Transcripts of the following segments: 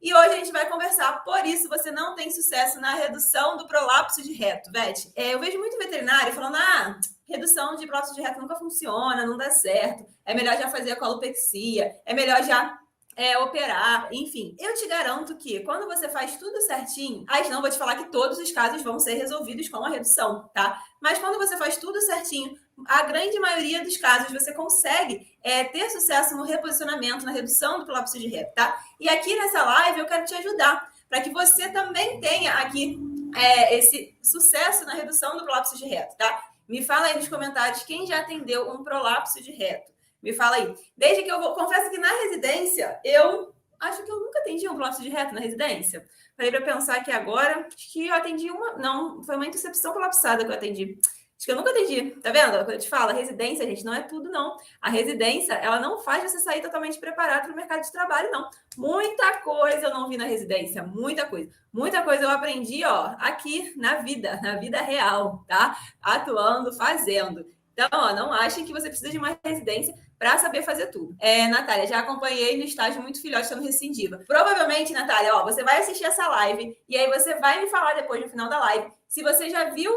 E hoje a gente vai conversar, por isso você não tem sucesso na redução do prolapso de reto, Vete. Eu vejo muito veterinário falando, redução de prolapso de reto nunca funciona, não dá certo, é melhor já fazer a colopexia, é melhor já operar, enfim. Eu te garanto que quando você faz tudo certinho, não vou te falar que todos os casos vão ser resolvidos com a redução, tá? Mas quando você faz tudo certinho, a grande maioria dos casos você consegue ter sucesso no reposicionamento, na redução do prolapso de reto, tá? E aqui nessa live eu quero te ajudar para que você também tenha aqui esse sucesso na redução do prolapso de reto, tá? Me fala aí nos comentários quem já atendeu um prolapso de reto. Me fala aí. Desde que confesso que na residência, eu acho que eu nunca atendi um prolapso de reto na residência. Parei para pensar aqui agora, acho que eu atendi não, foi uma intercepção prolapsada que eu atendi. Acho que eu nunca atendi, tá vendo? Quando eu te falo, a residência, gente, não é tudo, não. A residência, ela não faz você sair totalmente preparado para o mercado de trabalho, não. Muita coisa eu não vi na residência, muita coisa. Muita coisa eu aprendi, aqui na vida real, tá? Atuando, fazendo. Então, não achem que você precisa de uma residência para saber fazer tudo. Natália, já acompanhei no estágio muito filhote sendo recidiva. Provavelmente, Natália, você vai assistir essa live e aí você vai me falar depois, no final da live, se você já viu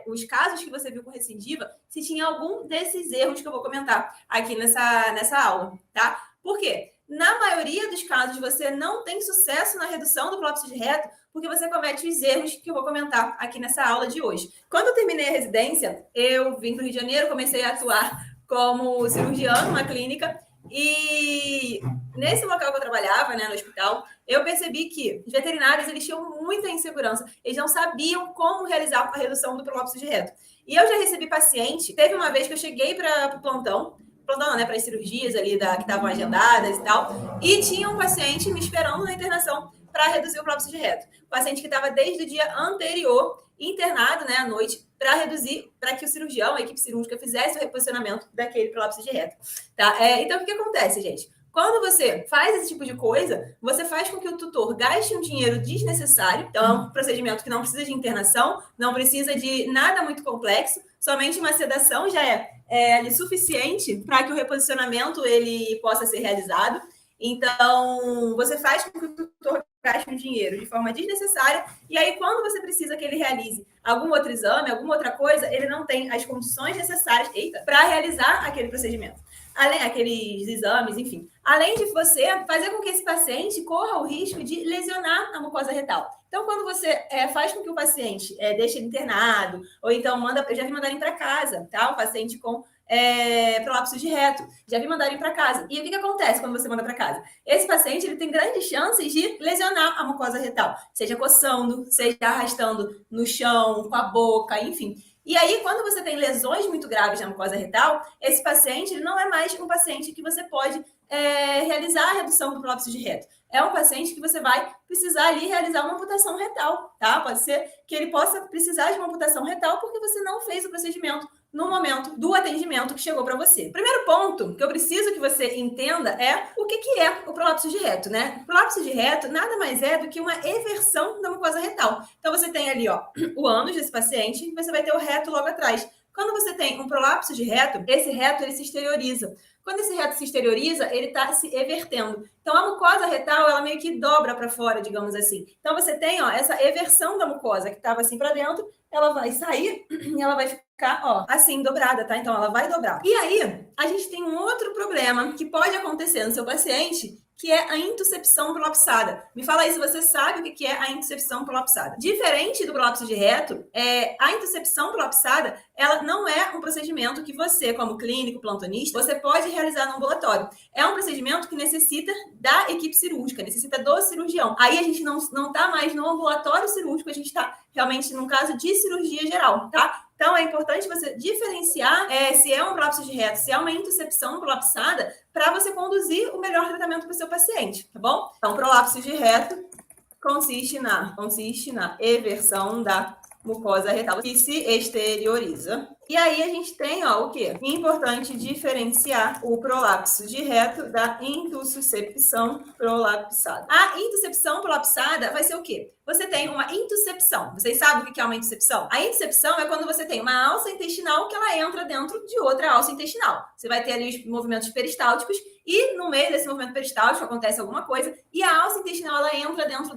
os casos que você viu com recidiva, se tinha algum desses erros que eu vou comentar aqui nessa aula, tá? Por quê? Na maioria dos casos, você não tem sucesso na redução do prolapso de reto porque você comete os erros que eu vou comentar aqui nessa aula de hoje. Quando eu terminei a residência, eu vim para o Rio de Janeiro, comecei a atuar como cirurgiã numa clínica e nesse local que eu trabalhava, no hospital, eu percebi que os veterinários eles tinham muita insegurança, eles não sabiam como realizar a redução do prolapso de reto. E eu já recebi paciente, teve uma vez que eu cheguei para o plantão, para as cirurgias ali que estavam agendadas e tal, e tinha um paciente me esperando na internação para reduzir o prolapso de reto. O paciente que estava desde o dia anterior internado, à noite, para reduzir, para que o cirurgião, a equipe cirúrgica, fizesse o reposicionamento daquele prolapso de reto. Tá? Então, o que acontece, gente? Quando você faz esse tipo de coisa, você faz com que o tutor gaste um dinheiro desnecessário. Então, é um procedimento que não precisa de internação, não precisa de nada muito complexo, somente uma sedação já é suficiente para que o reposicionamento ele possa ser realizado. Então, você faz com que o tutor gaste um dinheiro de forma desnecessária, e aí, quando você precisa que ele realize algum outro exame, alguma outra coisa, ele não tem as condições necessárias para realizar aquele procedimento. Aqueles exames, enfim. Além de você fazer com que esse paciente corra o risco de lesionar a mucosa retal. Então, quando você faz com que o paciente deixe ele internado, ou então eu já vi mandarem para casa, tá? O paciente com prolapso de reto, já vi mandarem para casa. E o que acontece quando você manda para casa? Esse paciente ele tem grandes chances de lesionar a mucosa retal, seja coçando, seja arrastando no chão, com a boca, enfim. E aí, quando você tem lesões muito graves na mucosa retal, esse paciente ele não é mais um paciente que você pode realizar a redução do prolapso de reto. É um paciente que você vai precisar ali realizar uma amputação retal, tá? Pode ser que ele possa precisar de uma amputação retal porque você não fez o procedimento no momento do atendimento que chegou para você. Primeiro ponto que eu preciso que você entenda é o que é o prolapso de reto, né? O prolapso de reto nada mais é do que uma eversão da mucosa retal. Então, você tem ali, o ânus desse paciente e você vai ter o reto logo atrás. Quando você tem um prolapso de reto, esse reto ele se exterioriza. Quando esse reto se exterioriza, ele está se evertendo. Então, a mucosa retal, ela meio que dobra para fora, digamos assim. Então, você tem essa eversão da mucosa que estava assim para dentro, ela vai sair e ela vai ficar, assim, dobrada, tá? Então, ela vai dobrar. E aí, a gente tem um outro problema que pode acontecer no seu paciente, que é a intuscepção prolapsada. Me fala aí se você sabe o que é a intuscepção prolapsada. Diferente do prolapso de reto, a intuscepção prolapsada, ela não é um procedimento que você, como clínico, plantonista, você pode realizar no ambulatório. É um procedimento que necessita da equipe cirúrgica, necessita do cirurgião. Aí a gente não está mais no ambulatório cirúrgico, a gente está realmente num caso de cirurgia geral, tá? Então, é importante você diferenciar se é um prolapso de reto, se é uma intuscepção prolapsada, para você conduzir o melhor tratamento para o seu paciente, tá bom? Então, prolapso de reto consiste na eversão da mucosa retal que se exterioriza. E aí a gente tem, o quê? Importante diferenciar o prolapso de reto da intussuscepção prolapsada. A intuscepção prolapsada vai ser o quê? Você tem uma intuscepção. Vocês sabem o que é uma intuscepção? A intuscepção é quando você tem uma alça intestinal que ela entra dentro de outra alça intestinal. Você vai ter ali os movimentos peristálticos e no meio desse movimento peristáltico acontece alguma coisa e a alça intestinal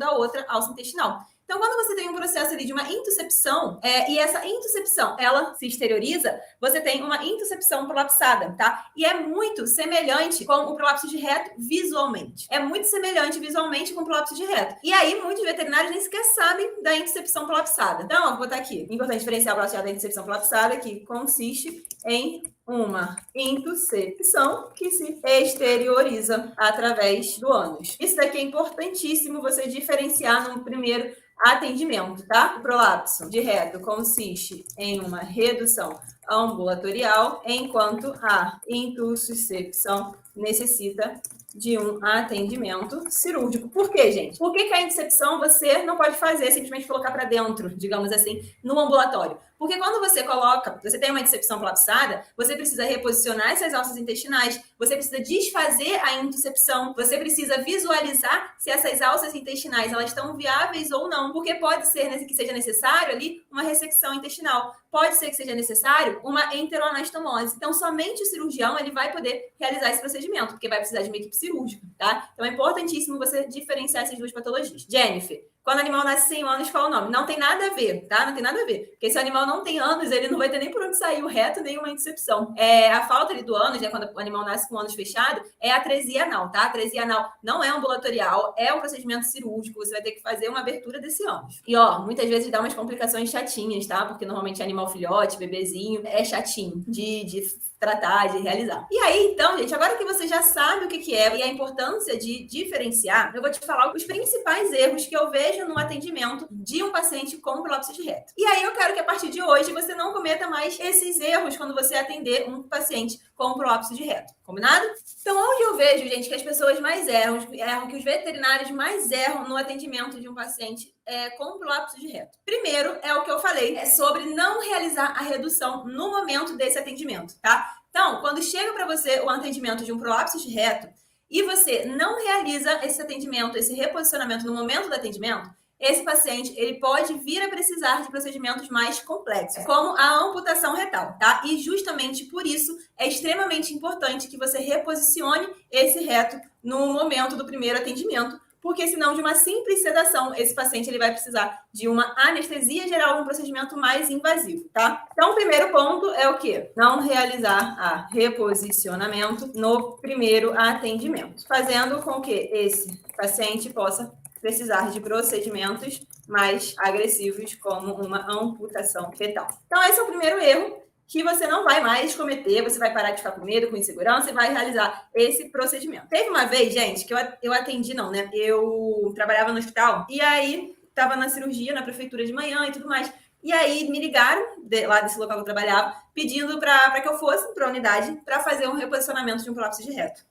da outra alça intestinal. Então, quando você tem um processo ali de uma intuscepção, e essa intuscepção, ela se exterioriza, você tem uma intuscepção prolapsada, tá? E é muito semelhante com o prolapso de reto visualmente. É muito semelhante visualmente com o prolapso de reto. E aí, muitos veterinários nem sequer sabem da intuscepção prolapsada. Então, ó, vou botar aqui. Importante diferenciar o prolapso de reto da intuscepção prolapsada, que consiste em uma intuscepção que se exterioriza através do ânus. Isso daqui é importantíssimo você diferenciar no primeiro atendimento, tá? O prolapso de reto consiste em uma redução ambulatorial, enquanto a intussuscepção necessita de um atendimento cirúrgico. Por quê, gente? Por que a intuscepção você não pode fazer, simplesmente colocar para dentro, digamos assim, no ambulatório? Porque quando você tem uma intuscepção prolapsada, você precisa reposicionar essas alças intestinais, você precisa desfazer a intuscepção, você precisa visualizar se essas alças intestinais elas estão viáveis ou não, porque pode ser que seja necessário ali uma ressecção intestinal, pode ser que seja necessário uma enteroanastomose. Então, somente o cirurgião ele vai poder realizar esse procedimento, porque vai precisar de uma equipe cirúrgica, tá? Então, é importantíssimo você diferenciar essas duas patologias. Jennifer, quando o animal nasce sem ânus, qual é o nome? Não tem nada a ver, tá? Não tem nada a ver. Porque se o animal não tem ânus, ele não vai ter nem por onde sair o reto, nem uma intuscepção. A falta ali do ânus, né, quando o animal nasce com o ânus fechado, é a atresia anal, tá? A atresia anal não é ambulatorial, é um procedimento cirúrgico, você vai ter que fazer uma abertura desse ânus. E, ó, muitas vezes dá umas complicações chatinhas, tá? Porque normalmente é animal filhote, bebezinho, é chatinho de tratar, de realizar. E aí, então, gente, agora que você já sabe o que é e a importância de diferenciar, eu vou te falar os principais erros que eu vejo no atendimento de um paciente com prolapso de reto. E aí eu quero que a partir de hoje você não cometa mais esses erros quando você atender um paciente com prolapso de reto. Combinado? Então, onde eu vejo, gente, que as pessoas mais erram, que os veterinários mais erram no atendimento de um paciente com prolapso de reto. Primeiro, é o que eu falei, é sobre não realizar a redução no momento desse atendimento, tá? Então, quando chega para você o atendimento de um prolapso de reto e você não realiza esse atendimento, esse reposicionamento no momento do atendimento, esse paciente ele pode vir a precisar de procedimentos mais complexos, como a amputação retal, tá? E justamente por isso é extremamente importante que você reposicione esse reto no momento do primeiro atendimento, porque senão de uma simples sedação, esse paciente ele vai precisar de uma anestesia geral, um procedimento mais invasivo, tá? Então, o primeiro ponto é o quê? Não realizar a reposicionamento no primeiro atendimento, fazendo com que esse paciente possa precisar de procedimentos mais agressivos, como uma amputação fetal. Então, esse é o primeiro erro que você não vai mais cometer, você vai parar de ficar com medo, com insegurança e vai realizar esse procedimento. Teve uma vez, gente, que eu atendi, não, né? Eu trabalhava no hospital e aí estava na cirurgia, na prefeitura de manhã e tudo mais. E aí me ligaram, lá desse local que eu trabalhava, pedindo para que eu fosse para a unidade para fazer um reposicionamento de um prolapso de reto.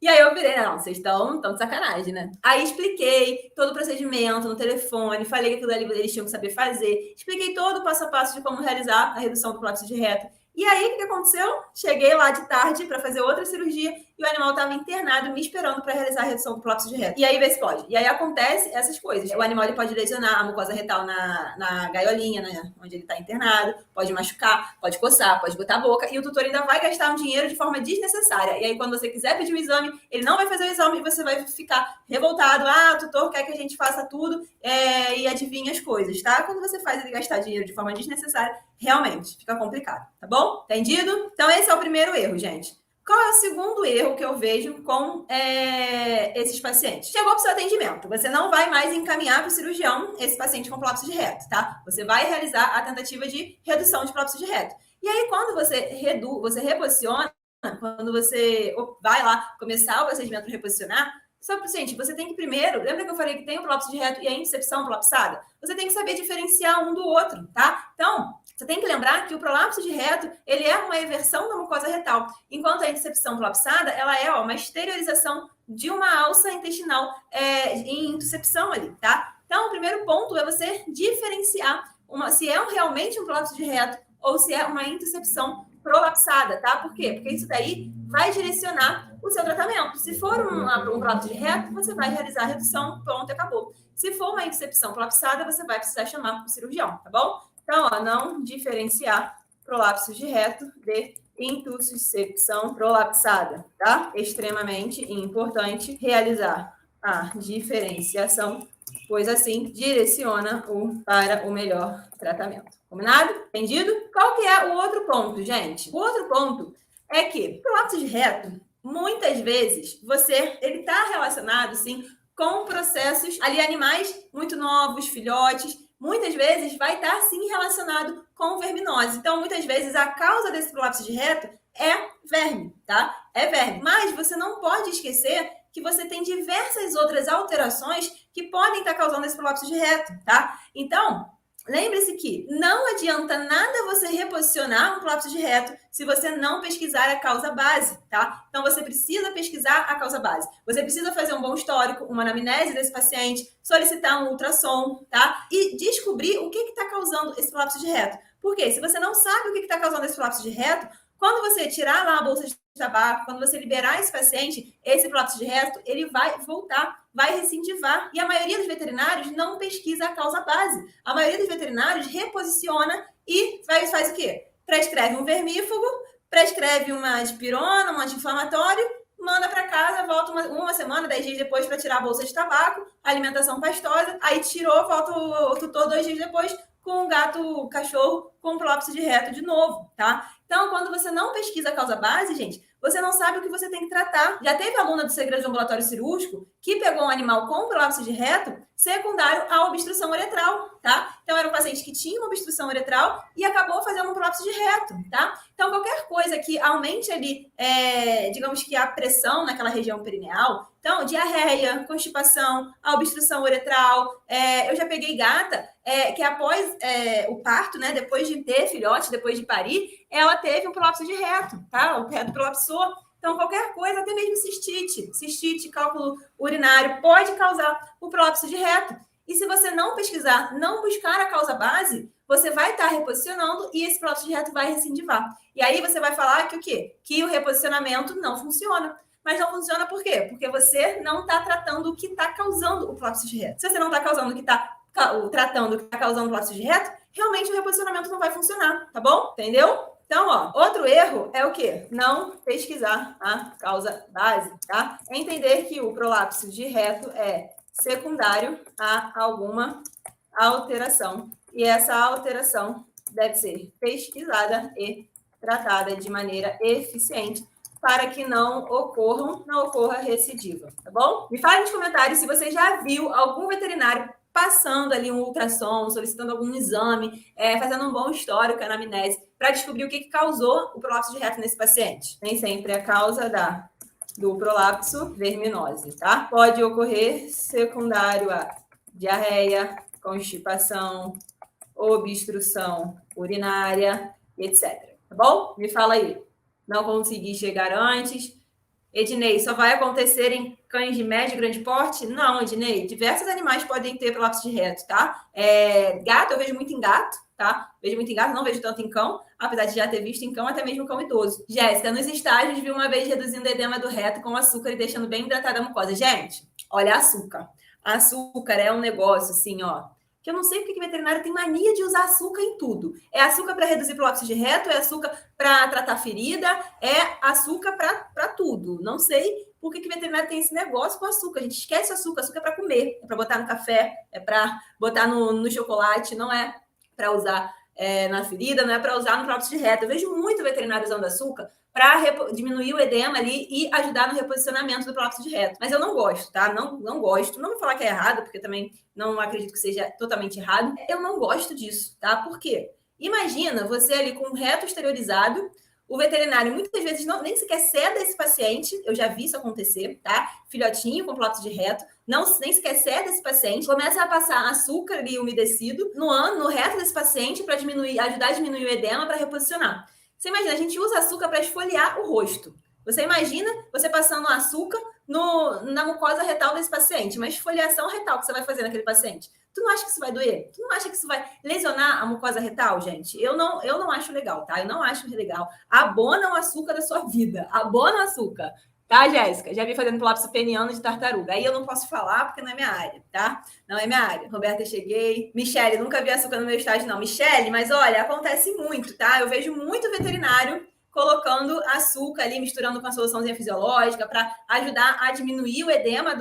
E aí eu virei, não, vocês estão de sacanagem, né? Aí expliquei todo o procedimento no telefone, falei que aquilo ali eles tinham que saber fazer, expliquei todo o passo a passo de como realizar a redução do prolapso de reto. E aí, o que aconteceu? Cheguei lá de tarde para fazer outra cirurgia e o animal estava internado me esperando para realizar a redução do prolapso de reto. E aí, vê se pode. E aí, acontece essas coisas. O animal ele pode lesionar a mucosa retal na gaiolinha, né, onde ele está internado, pode machucar, pode coçar, pode botar a boca, e o tutor ainda vai gastar um dinheiro de forma desnecessária. E aí, quando você quiser pedir o exame, ele não vai fazer o exame e você vai ficar revoltado. Ah, o tutor quer que a gente faça tudo e adivinha as coisas, tá? Quando você faz ele gastar dinheiro de forma desnecessária, realmente fica complicado, tá bom? Entendido? Então, esse é o primeiro erro, gente. Qual é o segundo erro que eu vejo com esses pacientes? Chegou para o seu atendimento, você não vai mais encaminhar para o cirurgião esse paciente com prolapso de reto, tá? Você vai realizar a tentativa de redução de prolapso de reto. E aí, quando você reposiciona, quando você vai lá começar o procedimento para reposicionar, só que, gente, você tem que primeiro... Lembra que eu falei que tem o prolapso de reto e a intuscepção prolapsada? Você tem que saber diferenciar um do outro, tá? Então, você tem que lembrar que o prolapso de reto, ele é uma eversão da mucosa retal, enquanto a intuscepção prolapsada, ela é uma exteriorização de uma alça intestinal em intuscepção ali, tá? Então, o primeiro ponto é você diferenciar se é realmente um prolapso de reto ou se é uma intuscepção prolapsada, tá? Por quê? Porque isso daí vai direcionar o seu tratamento. Se for um prolapso de reto, você vai realizar a redução, pronto, acabou. Se for uma intuscepção prolapsada, você vai precisar chamar o cirurgião, tá bom? Então, não diferenciar prolapso de reto de intussuscepção prolapsada, tá? Extremamente importante realizar a diferenciação, pois assim direciona-o para o melhor tratamento. Combinado? Entendido? Qual que é o outro ponto, gente? O outro ponto é que o prolapso de reto, muitas vezes, ele está relacionado, sim, com processos ali, animais muito novos, filhotes, muitas vezes vai estar, sim, relacionado com verminose. Então, muitas vezes, a causa desse prolapso de reto é verme, tá? É verme. Mas você não pode esquecer que você tem diversas outras alterações que podem estar causando esse prolapso de reto, tá? Então, lembre-se que não adianta nada você reposicionar um prolapso de reto se você não pesquisar a causa base, tá? Então, você precisa pesquisar a causa base. Você precisa fazer um bom histórico, uma anamnese desse paciente, solicitar um ultrassom, tá? E descobrir o que está causando esse prolapso de reto. Porque se você não sabe o que está causando esse prolapso de reto, quando você tirar lá a bolsa de tabaco, quando você liberar esse paciente, esse prolapso de reto, ele vai voltar, vai recidivar. E a maioria dos veterinários não pesquisa a causa base. A maioria dos veterinários reposiciona e faz o quê? Prescreve um vermífugo, prescreve uma dipirona, um anti-inflamatório, manda para casa, volta uma semana, 10 dias depois para tirar a bolsa de tabaco, alimentação pastosa, aí tirou, volta o tutor 2 dias depois com um gato, cachorro com prolapso de reto de novo, tá? Então, quando você não pesquisa a causa base, gente, você não sabe o que você tem que tratar. Já teve aluna do segredo de ambulatório cirúrgico que pegou um animal com prolapso de reto secundário à obstrução uretral, tá? Então, era um paciente que tinha uma obstrução uretral e acabou fazendo um prolapso de reto, tá? Então, qualquer coisa que aumente ali, digamos que a pressão naquela região perineal, então, diarreia, constipação, a obstrução uretral. Eu já peguei gata que após o parto, né, depois de ter filhote, depois de parir, ela teve um prolapso de reto, tá? O reto prolapsou. Então, qualquer coisa, até mesmo cistite, cálculo urinário, pode causar o prolapso de reto. E se você não pesquisar, não buscar a causa base, você vai estar reposicionando e esse prolapso de reto vai recidivar. E aí você vai falar que o quê? Que o reposicionamento não funciona. Mas não funciona por quê? Porque você não está tratando o que está causando o prolapso de reto. Se você não está causando o que está tratando o que está causando o prolapso de reto, realmente o reposicionamento não vai funcionar, tá bom? Entendeu? Então, ó, outro erro é o quê? Não pesquisar a causa base, tá? Entender que o prolapso de reto é secundário a alguma alteração. E essa alteração deve ser pesquisada e tratada de maneira eficiente para que não ocorra recidiva, tá bom? Me fale nos comentários se você já viu algum veterinário passando ali um ultrassom, solicitando algum exame, fazendo um bom histórico, anamnese, para descobrir o que causou o prolapso de reto nesse paciente. Nem sempre é a causa do prolapso verminose, tá? Pode ocorrer secundário a diarreia, constipação, obstrução urinária, etc. Tá bom? Me fala aí. Não consegui chegar antes. Ednei, só vai acontecer em cães de médio e grande porte? Não, Ednei. Diversos animais podem ter prolapso de reto, tá? Gato, eu vejo muito em gato, tá? Vejo muito em gato, não vejo tanto em cão, apesar de já ter visto em cão, até mesmo cão idoso. Jéssica, nos estágios, vi uma vez reduzindo o edema do reto com açúcar e deixando bem hidratada a mucosa. Gente, olha, açúcar. Açúcar é um negócio, assim, ó, que eu não sei porque que veterinário tem mania de usar açúcar em tudo. É açúcar para reduzir prolapso de reto, é açúcar para tratar ferida, é açúcar para tudo. Não sei por que veterinário tem esse negócio com açúcar. A gente esquece o açúcar, açúcar é para comer, é para botar no café, é para botar no chocolate, não é para usar na ferida, não é para usar no prolapso de reto. Eu vejo muito veterinário usando açúcar para diminuir o edema ali e ajudar no reposicionamento do prolapso de reto. Mas eu não gosto, tá? Não gosto. Não vou falar que é errado, porque também não acredito que seja totalmente errado. Eu não gosto disso, tá? Por quê? Imagina você ali com um reto exteriorizado, o veterinário muitas vezes nem sequer ceda esse paciente, eu já vi isso acontecer, tá? Filhotinho com prolapso de reto, nem sequer ceda esse paciente, começa a passar açúcar ali umedecido no reto desse paciente para ajudar a diminuir o edema para reposicionar. Você imagina, a gente usa açúcar para esfoliar o rosto. Você imagina você passando açúcar na mucosa retal desse paciente, uma esfoliação retal que você vai fazer naquele paciente. Tu não acha que isso vai doer? Tu não acha que isso vai lesionar a mucosa retal, gente? Eu não acho legal, tá? Eu não acho legal. Abona o açúcar da sua vida. Abona o açúcar. Tá, Jéssica? Já vi fazendo prolapso peniano de tartaruga. Aí eu não posso falar porque não é minha área, tá? Não é minha área. Roberta, cheguei. Michele, nunca vi açúcar no meu estágio, não. Michele, mas olha, acontece muito, tá? Eu vejo muito veterinário colocando açúcar ali, misturando com a soluçãozinha fisiológica para ajudar a diminuir o edema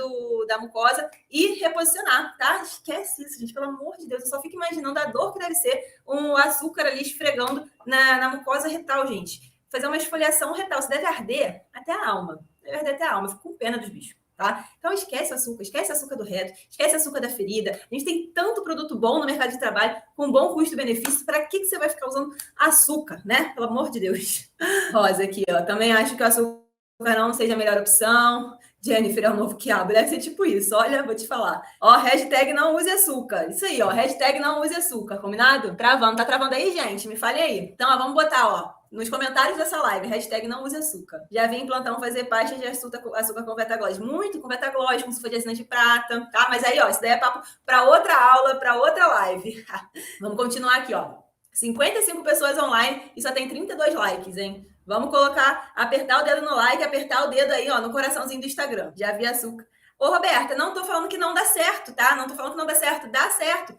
da mucosa e reposicionar, tá? Esquece isso, gente, pelo amor de Deus. Eu só fico imaginando a dor que deve ser um açúcar ali esfregando na mucosa retal, gente. Fazer uma esfoliação retal, você deve arder até a alma. Deve arder até a alma, eu fico com pena dos bichos. Tá? Então esquece o açúcar do reto, esquece o açúcar da ferida. A gente tem tanto produto bom no mercado de trabalho, com bom custo-benefício. Para que você vai ficar usando açúcar, né? Pelo amor de Deus. Rosa aqui, ó. Também acho que o açúcar não seja a melhor opção. Jennifer é o novo quiabo. Deve ser tipo isso. Olha, vou te falar. Ó, hashtag não use açúcar. Isso aí, ó. Hashtag não use açúcar. Combinado? Travando. Tá travando aí, gente? Me fale aí. Então, ó, vamos botar, ó, nos comentários dessa live, hashtag não use açúcar. Já vim em plantão fazer pasta de açúcar com Vetaglós. Muito com Vetaglós, com sulfadiacina de prata, tá? Mas aí, ó, isso daí é papo para outra aula, para outra live. Vamos continuar aqui, ó. 55 pessoas online e só tem 32 likes, hein? Vamos colocar, apertar o dedo no like, apertar o dedo aí, ó, no coraçãozinho do Instagram. Já vi açúcar. Ô, Roberta, não tô falando que não dá certo, tá? Não tô falando que não dá certo. Dá certo.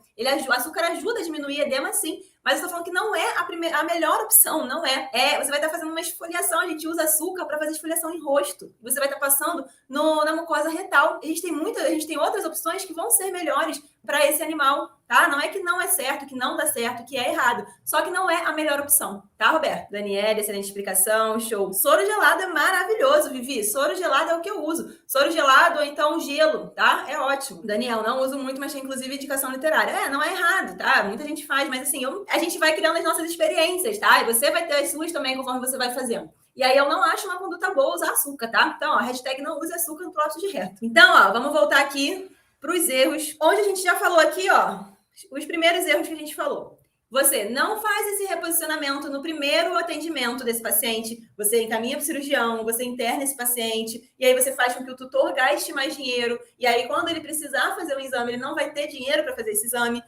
O açúcar ajuda a diminuir edema, sim. Mas eu tô falando que não é a melhor opção, não é. Você vai estar fazendo uma esfoliação, a gente usa açúcar para fazer esfoliação em rosto. Você vai estar passando na mucosa retal. A gente tem outras opções que vão ser melhores para esse animal, tá? Não é que não é certo, que não dá certo, que é errado. Só que não é a melhor opção, tá, Roberto? Daniela, excelente explicação, show. Soro gelado é maravilhoso, Vivi. Soro gelado é o que eu uso. Soro gelado ou então gelo, tá? É ótimo. Daniel, não uso muito, mas tem inclusive indicação literária. Não é errado, tá? Muita gente faz, mas assim, a gente vai criando as nossas experiências, tá? E você vai ter as suas também conforme você vai fazendo. E aí eu não acho uma conduta boa usar açúcar, tá? Então, ó, hashtag não use açúcar no próprio de reto. Então, ó, vamos voltar aqui para os erros, onde a gente já falou aqui, ó, os primeiros erros que a gente falou. Você não faz esse reposicionamento no primeiro atendimento desse paciente, você encaminha para o cirurgião, você interna esse paciente, e aí você faz com que o tutor gaste mais dinheiro, e aí quando ele precisar fazer um exame, ele não vai ter dinheiro para fazer esse exame,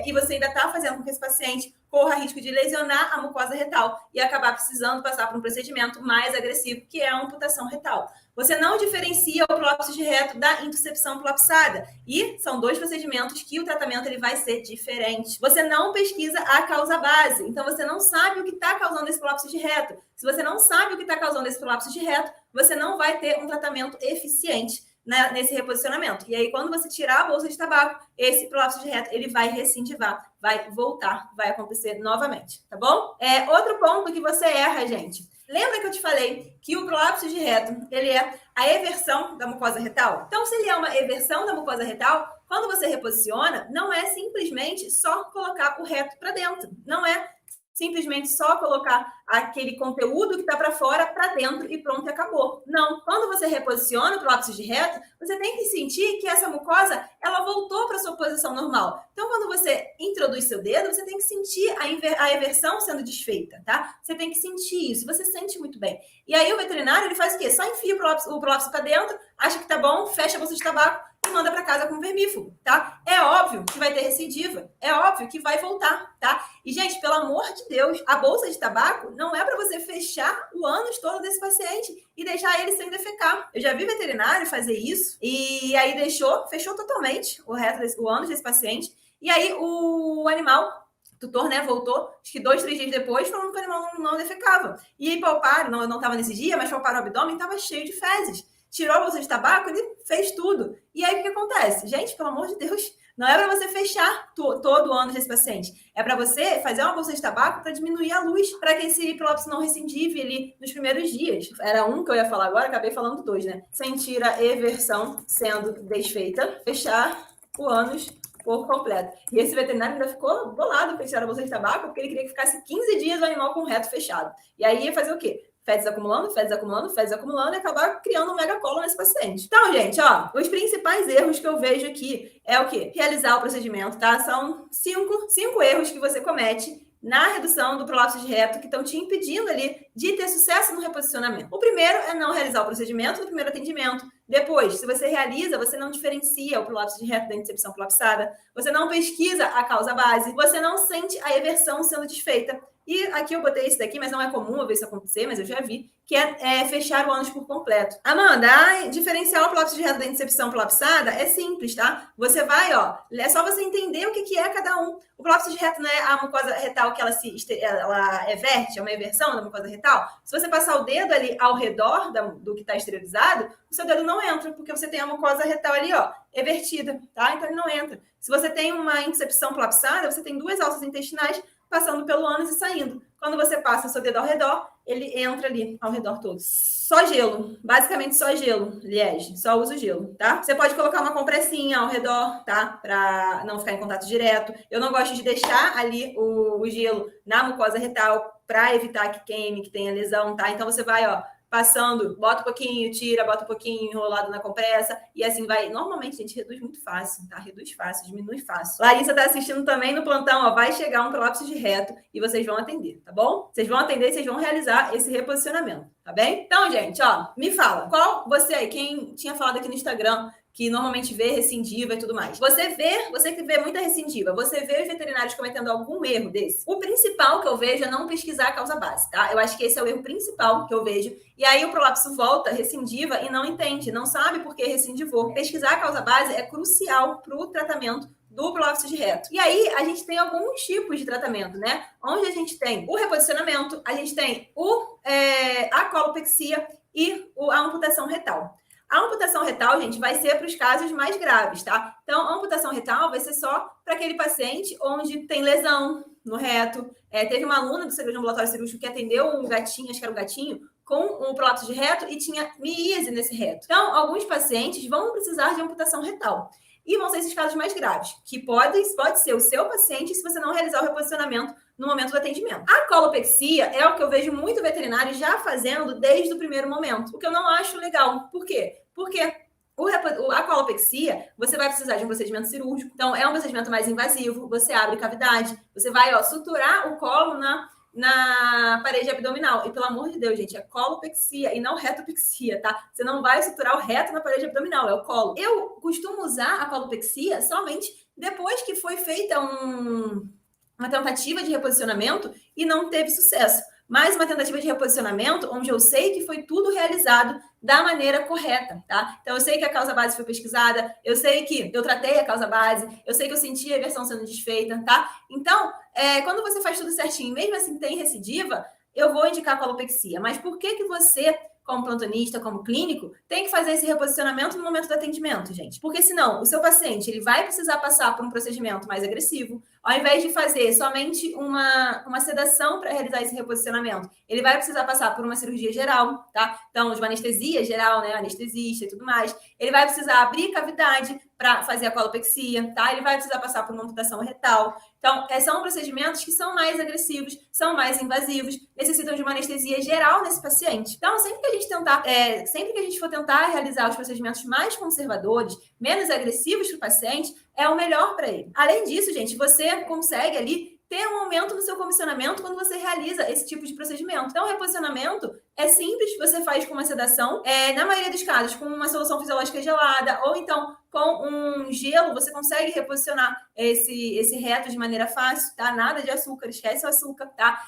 e você ainda está fazendo com que esse paciente corra risco de lesionar a mucosa retal e acabar precisando passar por um procedimento mais agressivo, que é a amputação retal. Você não diferencia o própsis de reto da intuscepção prolapsada. E são dois procedimentos que o tratamento ele vai ser diferente. Você não pesquisa a causa base. Então, você não sabe o que está causando esse prolapso de reto. Se você não sabe o que está causando esse prolapso de reto, você não vai ter um tratamento eficiente nesse reposicionamento. E aí, quando você tirar a bolsa de tabaco, esse prolapso de reto ele vai recidivar, vai voltar, vai acontecer novamente, tá bom? Outro ponto que você erra, gente. Lembra que eu te falei que o prolapso de reto, ele é a eversão da mucosa retal? Então, se ele é uma eversão da mucosa retal, quando você reposiciona, não é simplesmente só colocar o reto para dentro. Não é simplesmente só colocar aquele conteúdo que está para fora, para dentro e pronto, acabou. Não. Quando você reposiciona o prolapso de reto, você tem que sentir que essa mucosa, ela voltou para sua posição normal. Então, quando você introduz seu dedo, você tem que sentir a eversão sendo desfeita, tá? Você tem que sentir isso. Você sente muito bem. E aí, o veterinário, ele faz o quê? Só enfia o prolapso para dentro, acha que tá bom, fecha a bolsa de tabaco e manda para casa com vermífugo, tá? É óbvio que vai ter recidiva, é óbvio que vai voltar, tá? E, gente, pelo amor de Deus, a bolsa de tabaco não é para você fechar o ânus todo desse paciente e deixar ele sem defecar. Eu já vi veterinário fazer isso e aí fechou totalmente o ânus desse paciente e aí o animal, o tutor, né, voltou, acho que 2, 3 dias depois, falando que o animal não defecava. E aí palparam, não estava nesse dia, mas palparam o abdômen, estava cheio de fezes. Tirou a bolsa de tabaco, ele fez tudo. E aí, o que acontece? Gente, pelo amor de Deus, não é para você fechar todo o ânus desse paciente. É para você fazer uma bolsa de tabaco para diminuir a luz, para que esse prolapso não recidive ali nos primeiros dias. Era um que eu ia falar agora, acabei falando 2, né? Sentir a eversão sendo desfeita, fechar o ânus por completo. E esse veterinário ainda ficou bolado para tirar a bolsa de tabaco, porque ele queria que ficasse 15 dias o animal com o reto fechado. E aí ia fazer o quê? Fezes acumulando e acabar criando um megacolo nesse paciente. Então, gente, ó, os principais erros que eu vejo aqui é o quê? Realizar o procedimento, tá? São 5 erros que você comete na redução do prolapso de reto que estão te impedindo ali de ter sucesso no reposicionamento. O primeiro é não realizar o procedimento no primeiro atendimento. Depois, se você realiza, você não diferencia o prolapso de reto da intuscepção prolapsada, você não pesquisa a causa base, você não sente a eversão sendo desfeita. E aqui eu botei esse daqui, mas não é comum eu ver isso acontecer, mas eu já vi, que é fechar o ânus por completo. Amanda, diferenciar o prolapso de reto da incepção prolapsada é simples, tá? Você vai, ó, é só você entender o que é cada um. O prolapso de reto não é a mucosa retal que ela everte, é uma eversão da mucosa retal. Se você passar o dedo ali ao redor do que está esterilizado, o seu dedo não entra, porque você tem a mucosa retal ali, ó, evertida, tá? Então ele não entra. Se você tem uma incepção prolapsada, você tem duas alças intestinais passando pelo ânus e saindo. Quando você passa o seu dedo ao redor, ele entra ali ao redor todo. Só gelo, basicamente só gelo, Liege, só uso gelo, tá? Você pode colocar uma compressinha ao redor, tá? Pra não ficar em contato direto. Eu não gosto de deixar ali o gelo na mucosa retal para evitar que queime, que tenha lesão, tá? Então você vai, ó, passando, bota um pouquinho, tira, bota um pouquinho enrolado na compressa, e assim vai. Normalmente, a gente reduz muito fácil, tá? Reduz fácil, diminui fácil. Larissa tá assistindo também no plantão, ó, vai chegar um prolapso de reto e vocês vão atender, tá bom? Vocês vão atender e vocês vão realizar esse reposicionamento, tá bem? Então, gente, ó, me fala, qual você aí, quem tinha falado aqui no Instagram, que normalmente vê recidiva e tudo mais. Você que vê muita recidiva, você vê os veterinários cometendo algum erro desse? O principal que eu vejo é não pesquisar a causa base, tá? Eu acho que esse é o erro principal que eu vejo. E aí o prolapso volta recidiva e não entende, não sabe por que recidivou. Pesquisar a causa base é crucial para o tratamento do prolapso de reto. E aí, a gente tem alguns tipos de tratamento, né? Onde a gente tem o reposicionamento, a gente tem a colopexia e a amputação retal. A amputação retal, gente, vai ser para os casos mais graves, tá? Então, a amputação retal vai ser só para aquele paciente onde tem lesão no reto. Teve uma aluna do serviço de ambulatório cirúrgico que atendeu um gatinho, acho que era um gatinho, com um prolapso de reto e tinha miíase nesse reto. Então, alguns pacientes vão precisar de amputação retal. E vão ser esses casos mais graves, que pode ser o seu paciente se você não realizar o reposicionamento no momento do atendimento. A colopexia é o que eu vejo muito veterinário já fazendo desde o primeiro momento, o que eu não acho legal. Por quê? Porque a colopexia, você vai precisar de um procedimento cirúrgico, então é um procedimento mais invasivo, você abre cavidade, você vai suturar o colo na parede abdominal. E, pelo amor de Deus, gente, é colopexia e não retopexia, tá? Você não vai suturar o reto na parede abdominal, é o colo. Eu costumo usar a colopexia somente depois que foi feita uma tentativa de reposicionamento e não teve sucesso. Mas uma tentativa de reposicionamento onde eu sei que foi tudo realizado da maneira correta, tá? Então, eu sei que a causa base foi pesquisada, eu sei que eu tratei a causa base, eu sei que eu senti a eversão sendo desfeita, tá? Então, quando você faz tudo certinho, mesmo assim tem recidiva, eu vou indicar a colopexia. Mas por que você, como plantonista, como clínico, tem que fazer esse reposicionamento no momento do atendimento, gente? Porque senão, o seu paciente ele vai precisar passar por um procedimento mais agressivo, ao invés de fazer somente uma sedação para realizar esse reposicionamento, ele vai precisar passar por uma cirurgia geral, tá? Então, de uma anestesia geral, né? Anestesista e tudo mais. Ele vai precisar abrir cavidade para fazer a colopexia, tá? Ele vai precisar passar por uma amputação retal. Então, são procedimentos que são mais agressivos, são mais invasivos, necessitam de uma anestesia geral nesse paciente. Então, sempre que a gente for tentar realizar os procedimentos mais conservadores, menos agressivos para o paciente, é o melhor para ele. Além disso, gente, você consegue ali ter um aumento no seu comissionamento quando você realiza esse tipo de procedimento. Então, o reposicionamento é simples, você faz com uma sedação, na maioria dos casos, com uma solução fisiológica gelada, ou então com um gelo, você consegue reposicionar esse reto de maneira fácil, tá? Nada de açúcar, esquece o açúcar, tá?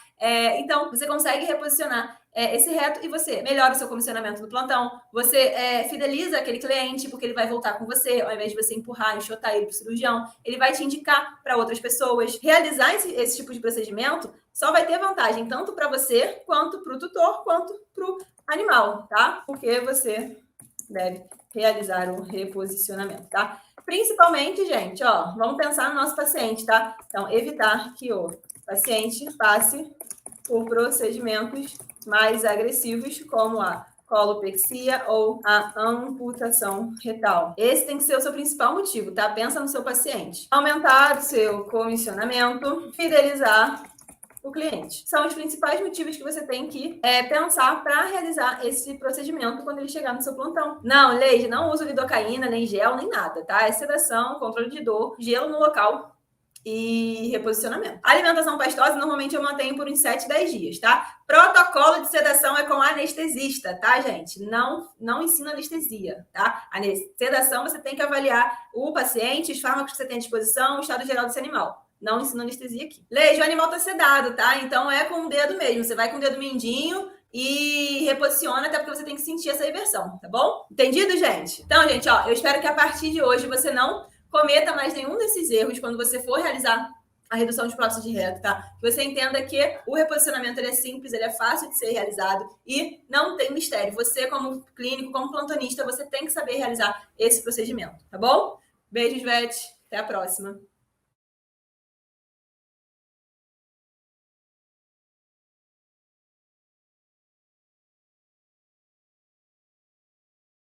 Então, você consegue reposicionar esse reto e você melhora o seu comissionamento no plantão, você fideliza aquele cliente, porque ele vai voltar com você, ao invés de você empurrar, enxotar ele para o cirurgião, ele vai te indicar para outras pessoas. Realizar esse tipo de procedimento só vai ter vantagem tanto para você, quanto para o tutor, quanto para o animal, tá? Porque você deve realizar um reposicionamento, tá? Principalmente, gente, ó, vamos pensar no nosso paciente, tá? Então, evitar que o paciente passe por procedimentos mais agressivos, como a colopexia ou a amputação retal. Esse tem que ser o seu principal motivo, tá? Pensa no seu paciente. Aumentar o seu comissionamento, fidelizar o cliente. São os principais motivos que você tem que pensar para realizar esse procedimento quando ele chegar no seu plantão. Não, Leide, não uso lidocaína, nem gel, nem nada, tá? É sedação, controle de dor, gelo no local e reposicionamento. A alimentação pastosa, normalmente eu mantenho por uns 7, 10 dias, tá? Protocolo de sedação é com anestesista, tá, gente? Não ensina anestesia, tá? A sedação você tem que avaliar o paciente, os fármacos que você tem à disposição, o estado geral desse animal. Não ensino anestesia aqui. Leide, o animal tá sedado, tá? Então é com o dedo mesmo. Você vai com o dedo mindinho e reposiciona, até porque você tem que sentir essa inversão, tá bom? Entendido, gente? Então, gente, ó, eu espero que a partir de hoje você não cometa mais nenhum desses erros quando você for realizar a redução de prótese de reto, tá? Que você entenda que o reposicionamento ele é simples, ele é fácil de ser realizado e não tem mistério. Você, como clínico, como plantonista, você tem que saber realizar esse procedimento, tá bom? Beijos, Vete. Até a próxima.